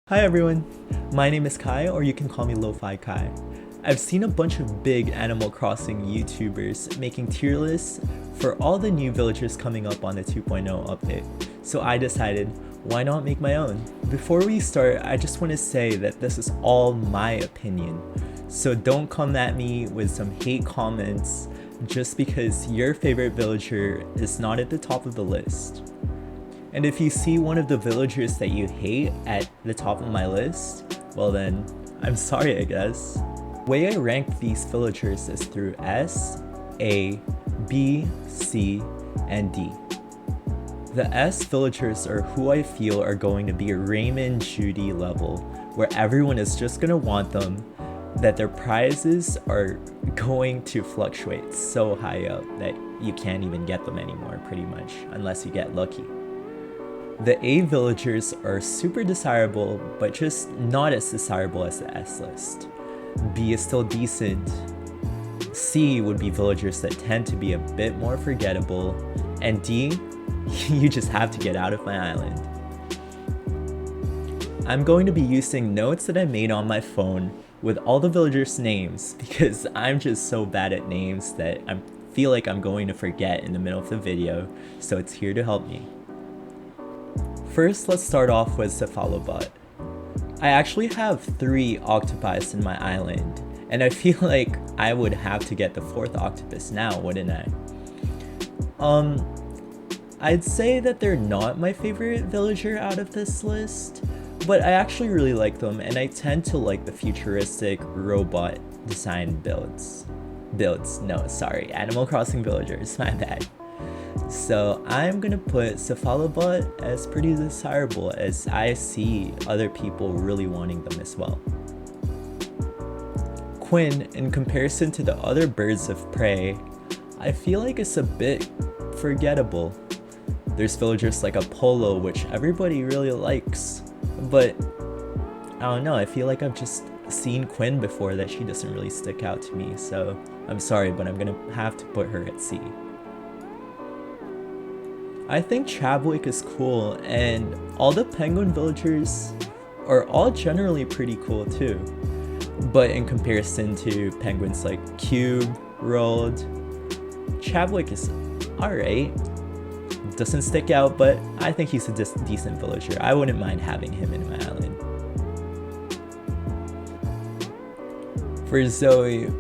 Hi everyone, my name is Kai, or you can call me Lofi Kai. I've seen a bunch of big Animal Crossing YouTubers making tier lists for all the new villagers coming up on the 2.0 update, so I decided, why not make my own? Before we start, I just want to say that this is all my opinion, so don't come at me with some hate comments just because your favorite villager is not at the top of the list. And if you see one of the villagers that you hate at the top of my list, well then, I'm sorry I guess. The way I rank these villagers is through S, A, B, C, and D. The S villagers are who I feel are going to be a Raymond Judy level, where everyone is just gonna want them, that their prizes are going to fluctuate so high up that you can't even get them anymore pretty much, unless you get lucky. The A villagers are super desirable, but just not as desirable as the S list. B is still decent. C would be villagers that tend to be a bit more forgettable. And D, you just have to get out of my island. I'm going to be using notes that I made on my phone with all the villagers' names because I'm just so bad at names that I feel like I'm going to forget in the middle of the video, so it's here to help me. First, let's start off with Cephalobot. I actually have 3 octopi in my island, and I feel like I would have to get the 4th octopus now, wouldn't I? I'd say that they're not my favorite villager out of this list, but I actually really like them, and I tend to like the futuristic robot design builds. Animal Crossing villagers, my bad. So I'm gonna put Cephalobot as pretty desirable, as I see other people really wanting them as well. Quinn, in comparison to the other birds of prey, I feel like it's a bit forgettable. There's villagers like Apollo, which everybody really likes, but I don't know, I feel like I've just seen Quinn before that she doesn't really stick out to me, so I'm sorry, but I'm gonna have to put her at C. I think Chabwick is cool, and all the penguin villagers are all generally pretty cool too. But in comparison to penguins like Cube, Rold, Chabwick is alright. Doesn't stick out, but I think he's a decent villager. I wouldn't mind having him in my island. For Zoe,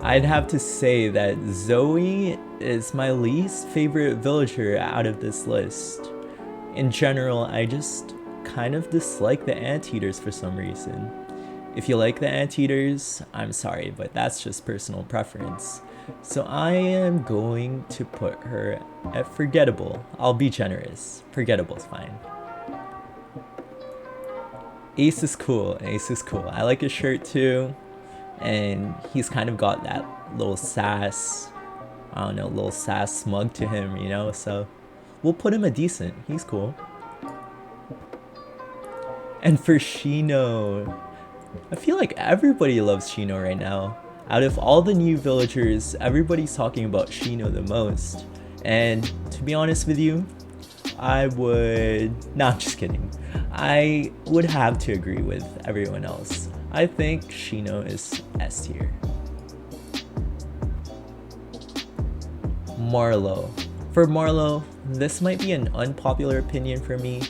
I'd have to say that Zoe is my least favorite villager out of this list. In general, I just kind of dislike the anteaters for some reason. If you like the anteaters, I'm sorry, but that's just personal preference. So I am going to put her at forgettable. I'll be generous. Forgettable's fine. Ace is cool. I like his shirt too. And he's kind of got that little sass, little sass smug to him, you know, so we'll put him a decent. He's cool. And for Shino, I feel like everybody loves Shino right now. Out of all the new villagers, everybody's talking about Shino the most. And to be honest with you, I'm just kidding. I would have to agree with everyone else. I think Shino is S tier. Marlowe. For Marlowe, this might be an unpopular opinion for me,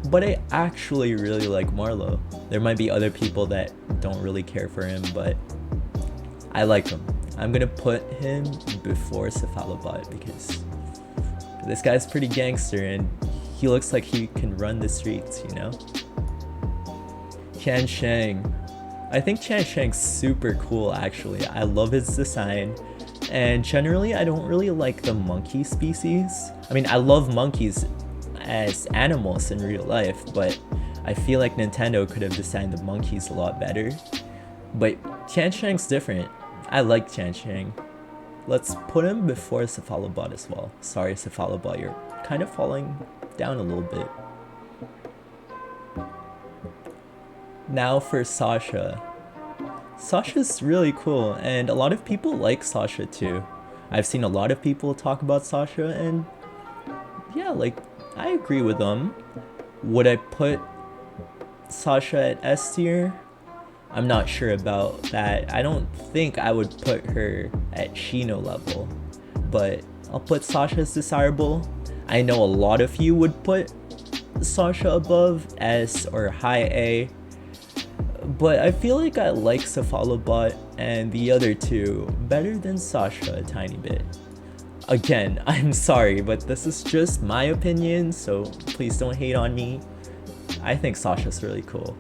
but I actually really like Marlowe. There might be other people that don't really care for him, but I like him. I'm gonna put him before Cephalobot because this guy's pretty gangster and he looks like he can run the streets, you know? Qian Shang. I think Qian Shang's super cool actually. I love his design, and generally I don't really like the monkey species. I mean, I love monkeys as animals in real life, but I feel like Nintendo could have designed the monkeys a lot better. But Qian Shang's different. I like Qian Shang. Let's put him before Cephalobot as well. Sorry Cephalobot, you're kind of falling down a little bit. Now for Sasha. Sasha's really cool, and a lot of people like Sasha too. I've seen a lot of people talk about Sasha, and yeah, like, I agree with them. Would I put Sasha at S tier. I'm not sure about that. I don't think I would put her at Shino level, but I'll put Sasha as desirable. I know a lot of you would put Sasha above S or high A, but I feel like I like Cephalobot and the other two better than Sasha a tiny bit. Again, I'm sorry, but this is just my opinion, so please don't hate on me. I think Sasha's really cool.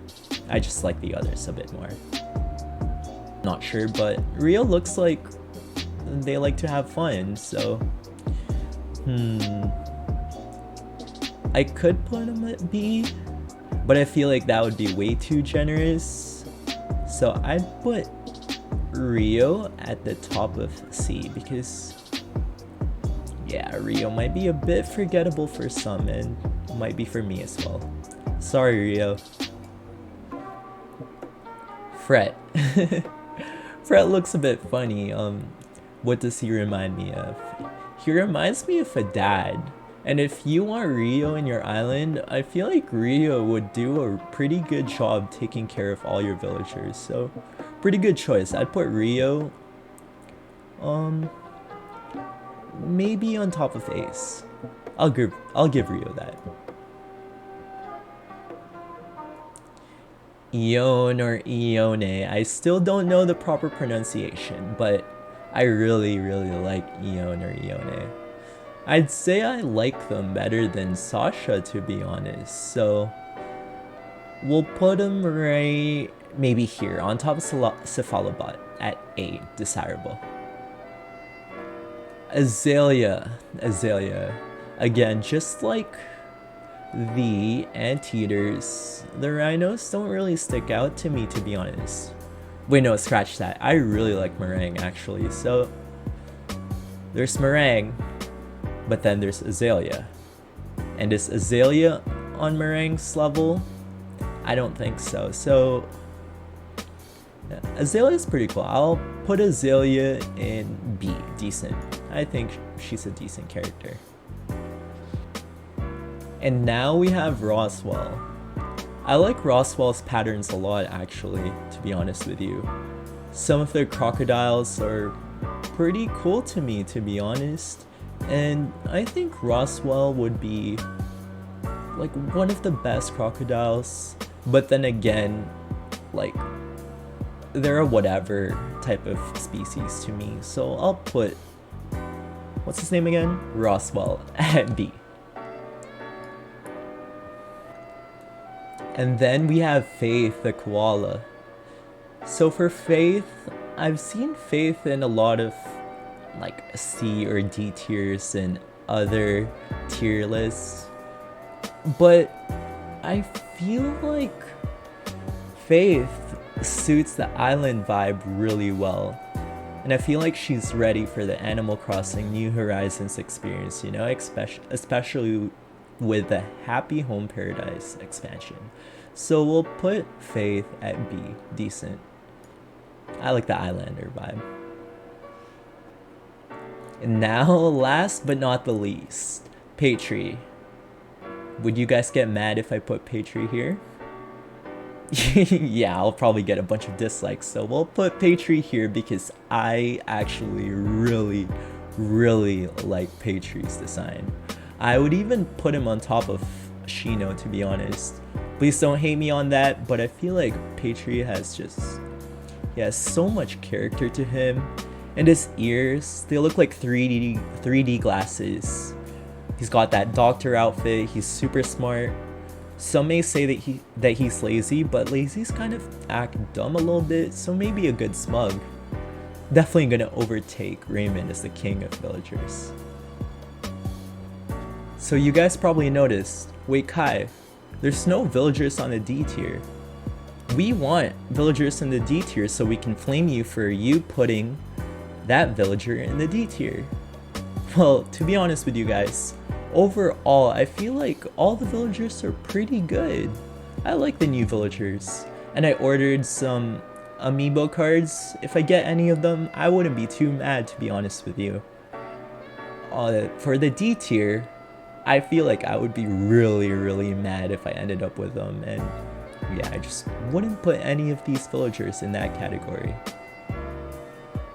I just like the others a bit more. Not sure, but Rio looks like they like to have fun, so I could put them at B, but I feel like that would be way too generous. So I'd put Rio at the top of C because yeah, Rio might be a bit forgettable for some and might be for me as well. Sorry, Rio. Frett. Frett looks a bit funny. What does he remind me of? He reminds me of a dad. And if you want Rio in your island, I feel like Rio would do a pretty good job taking care of all your villagers. So, pretty good choice. I'd put Rio, maybe on top of Ace. I'll give Rio that. Ione or Ione. I still don't know the proper pronunciation, but I really like Ione or Ione. I'd say I like them better than Sasha, to be honest, so we'll put them right maybe here on top of Cephalobot at A, desirable. Azalea. Again, just like the anteaters, the rhinos don't really stick out to me, to be honest. Wait, no, scratch that. I really like Meringue, actually. So there's Meringue, but then there's Azalea. And is Azalea on Meringue's level? I don't think so. So yeah, Azalea is pretty cool. I'll put Azalea in B, decent. I think she's a decent character. And now we have Roswell. I like Roswell's patterns a lot, actually, to be honest with you. Some of their crocodiles are pretty cool to me, to be honest. And I think Roswell would be like one of the best crocodiles. But then again, like, they're a whatever type of species to me. So I'll put, what's his name again? Roswell at B. And then we have Faith, the koala. So for Faith, I've seen Faith in a lot of like C or D tiers and other tier lists. But I feel like Faith suits the island vibe really well. And I feel like she's ready for the Animal Crossing New Horizons experience, you know, especially with the Happy Home Paradise expansion. So we'll put Faith at B, decent. I like the Islander vibe. And now, last but not the least, Patri. Would you guys get mad if I put Patri here? Yeah, I'll probably get a bunch of dislikes, so we'll put Patri here because I actually really like Patri's design. I would even put him on top of Shino, to be honest. Please don't hate me on that, but I feel like Patri has he has so much character to him. And his ears, they look like 3D glasses. He's got that doctor outfit, he's super smart. Some may say that he's lazy, but lazy's kind of act dumb a little bit, so maybe a good smug. Definitely gonna overtake Raymond as the king of villagers. So you guys probably noticed, wait Kai, there's no villagers on the D tier. We want villagers in the D tier so we can flame you for you putting that villager in the D tier. Well, to be honest with you guys, overall, I feel like all the villagers are pretty good. I like the new villagers. And I ordered some amiibo cards. If I get any of them, I wouldn't be too mad, to be honest with you. For the D tier, I feel like I would be really mad if I ended up with them. And yeah, I just wouldn't put any of these villagers in that category.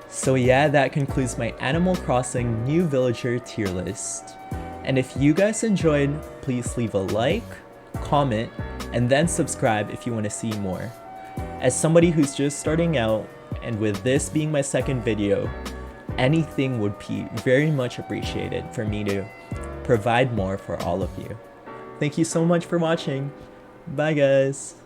So yeah, that concludes my Animal Crossing new villager tier list. And if you guys enjoyed, please leave a like, comment, and then subscribe if you want to see more. As somebody who's just starting out, and with this being my second video, anything would be very much appreciated for me to provide more for all of you. Thank you so much for watching. Bye guys.